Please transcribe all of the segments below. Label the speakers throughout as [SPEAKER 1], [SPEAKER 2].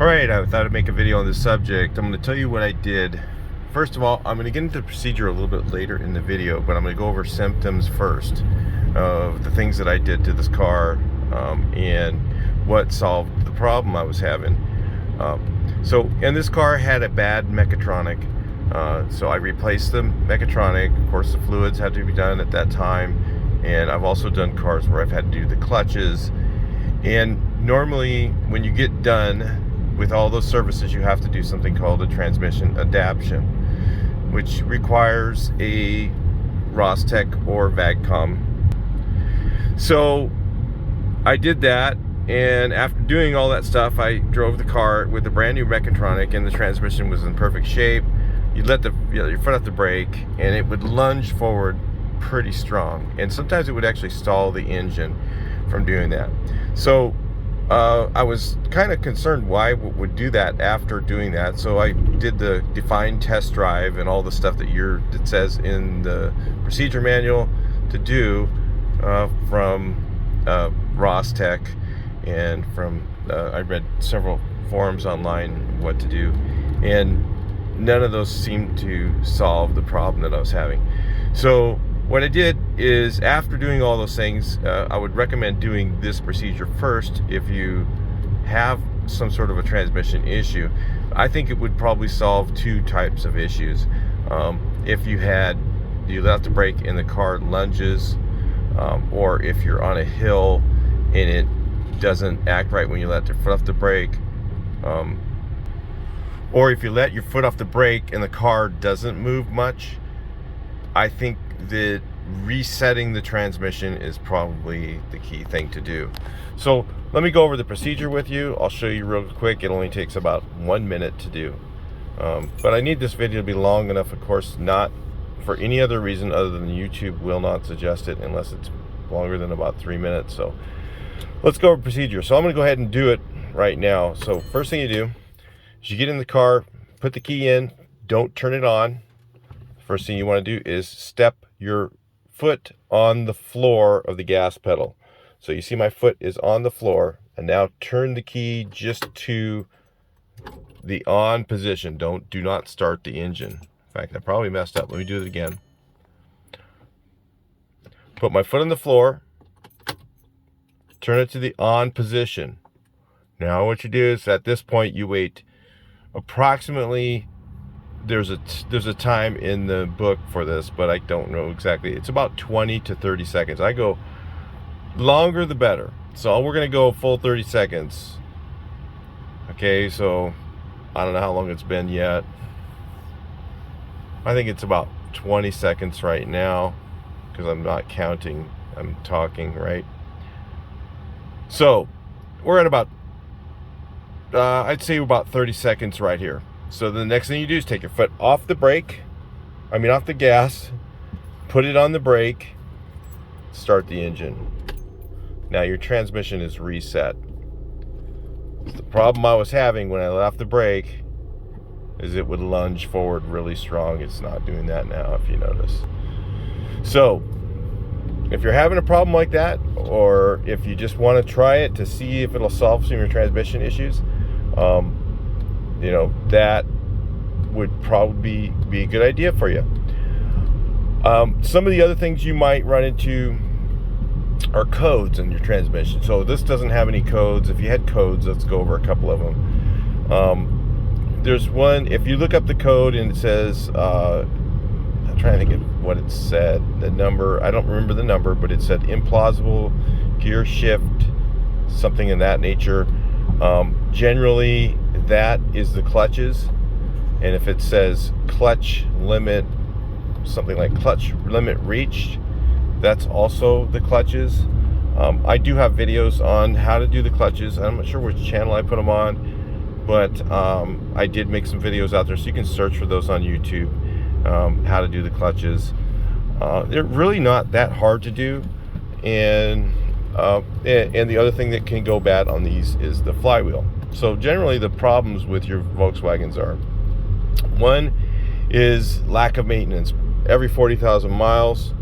[SPEAKER 1] Alright, I thought I'd make a video on this subject. I'm going to tell you what I did. First of all, I'm going to get into the procedure a little bit later in the video, but I'm going to go over symptoms first of the things that I did to this car and what solved the problem I was having. And this car had a bad mechatronic, so I replaced the mechatronic. Of course, the fluids had to be done at that time, and I've also done cars where I've had to do the clutches. And normally when you get done with all those services, you have to do something called a transmission adaption, which requires a Rostec or VAGCOM. So I did that, and after doing all that stuff, I drove the car with a brand new mechatronic, and the transmission was in perfect shape. You let your foot off the brake, and it would lunge forward pretty strong, and sometimes it would actually stall the engine from doing that. So I was kind of concerned why it would do that after doing that, so I did the defined test drive and all the stuff that it says in the procedure manual to do from Rostec, and from I read several forums online what to do, and none of those seemed to solve the problem that I was having. So what I did is, after doing all those things, I would recommend doing this procedure first if you have some sort of a transmission issue. I think it would probably solve two types of issues. If you let out the brake and the car lunges, or if you're on a hill and it doesn't act right when you let your foot off the brake, or if you let your foot off the brake and the car doesn't move much, I think that resetting the transmission is probably the key thing to do. So let me go over the procedure with you. I'll show you real quick. It only takes about 1 minute to do. But I need this video to be long enough, of course, not for any other reason other than YouTube will not suggest it unless it's longer than about 3 minutes. So let's go over procedure. So I'm going to go ahead and do it right now. So first thing you do is you get in the car, put the key in, don't turn it on. First thing you want to do is step your foot on the floor of the gas pedal. So you see my foot is on the floor, and now turn the key just to the on position. Do not start the engine. In fact, I probably messed up. Let me do it again. Put my foot on the floor, turn it to the on position. Now what you do is, at this point, you wait approximately, there's a time in the book for this, but I don't know exactly. It's about 20 to 30 seconds. I go longer the better. So we're gonna go full 30 seconds. Okay, so I don't know how long it's been yet. I think it's about 20 seconds right now, because I'm not counting, I'm talking, right? So we're at about I'd say about 30 seconds right here. So the next thing you do is take your foot off the brake, off the gas, put it on the brake, start the engine. Now your transmission is reset. The problem I was having when I let off the brake is it would lunge forward really strong. It's not doing that now, if you notice. So if you're having a problem like that, or if you just want to try it to see if it'll solve some of your transmission issues, that would probably be a good idea for you. Some of the other things you might run into are codes in your transmission. So this doesn't have any codes. If you had codes, let's go over a couple of them. There's one, if you look up the code and it says, I'm trying to think of what it said, the number, I don't remember the number, but it said implausible gear shift, something in that nature. Generally that is the clutches, and if it says clutch limit, something like clutch limit reached, that's also the clutches. I do have videos on how to do the clutches. I'm not sure which channel I put them on, but I did make some videos out there, so you can search for those on YouTube, how to do the clutches. They're really not that hard to do, and the other thing that can go bad on these is the flywheel. So generally the problems with your Volkswagens are, one is lack of maintenance. Every 40,000 miles,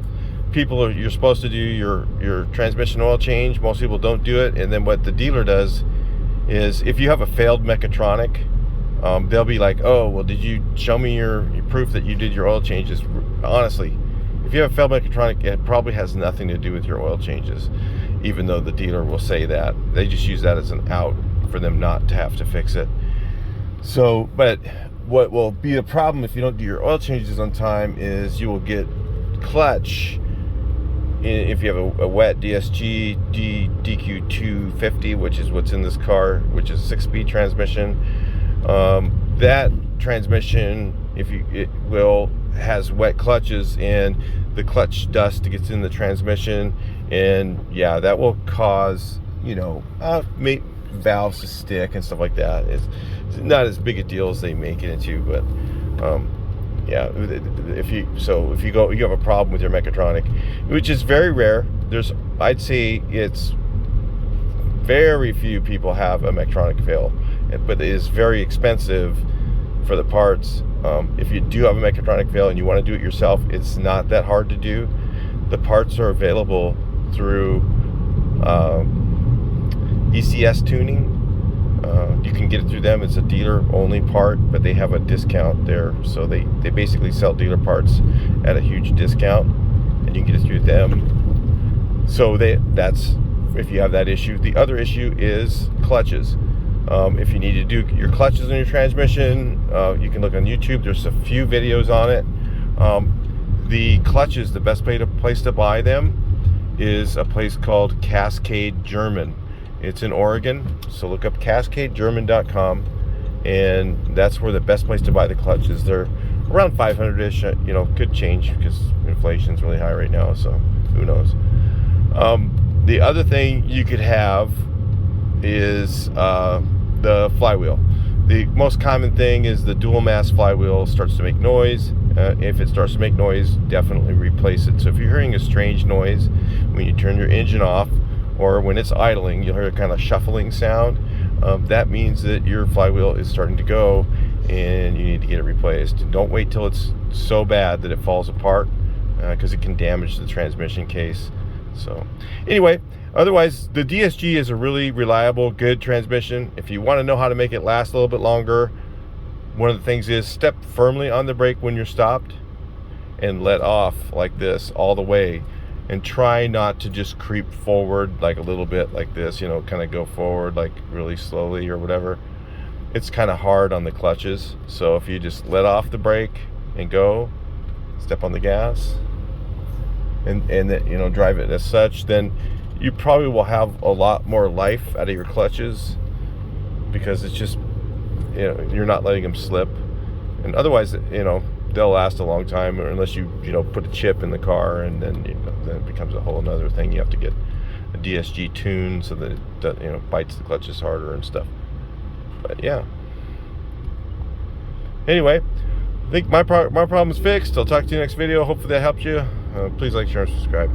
[SPEAKER 1] you're supposed to do your transmission oil change. Most people don't do it, and then what the dealer does is if you have a failed mechatronic, they'll be like, oh, well, did you show me your proof that you did your oil changes? Honestly, if you have a failed mechatronic, it probably has nothing to do with your oil changes, even though the dealer will say that. They just use that as an out for them not to have to fix it. So, but what will be a problem if you don't do your oil changes on time is you will get clutch. If you have a wet DSG DQ250, which is what's in this car, which is a 6-speed transmission, that transmission, has wet clutches, and the clutch dust gets in the transmission, and yeah, that will cause, valves to stick and stuff like that. It's not as big a deal as they make it into, but yeah, if you have a problem with your mechatronic, which is very rare. I'd say it's very few people have a mechatronic fail, but it is very expensive for the parts. If you do have a mechatronic fail and you want to do it yourself, it's not that hard to do. The parts are available through ECS tuning. You can get it through them. It's a dealer only part, but they have a discount there, so they basically sell dealer parts at a huge discount, and you can get it through them. So that's if you have that issue. The other issue is clutches. If you need to do your clutches in your transmission, you can look on YouTube. There's a few videos on it. The clutches, the best place to buy them is a place called Cascade German. It's in Oregon, so look up cascadegerman.com, and that's where the best place to buy the clutches. They're around 500-ish, could change because inflation's really high right now, so who knows. The other thing you could have is the flywheel. The most common thing is the dual mass flywheel starts to make noise. If it starts to make noise, definitely replace it. So if you're hearing a strange noise when you turn your engine off, or when it's idling, you'll hear a kind of shuffling sound. That means that your flywheel is starting to go and you need to get it replaced. Don't wait till it's so bad that it falls apart, because it can damage the transmission case. So anyway, otherwise, the DSG is a really reliable, good transmission. If you want to know how to make it last a little bit longer, one of the things is step firmly on the brake when you're stopped and let off like this all the way. And try not to just creep forward like a little bit like this, kind of go forward like really slowly or whatever. It's kind of hard on the clutches. So if you just let off the brake and go, step on the gas, and then, drive it as such, then you probably will have a lot more life out of your clutches, because it's just, you're not letting them slip. And otherwise, they'll last a long time, unless you put a chip in the car, and then then it becomes a whole another thing. You have to get a DSG tune so that it bites the clutches harder and stuff. But yeah. Anyway, I think my problem is fixed. I'll talk to you next video. Hopefully that helped you. Please like, share, and subscribe.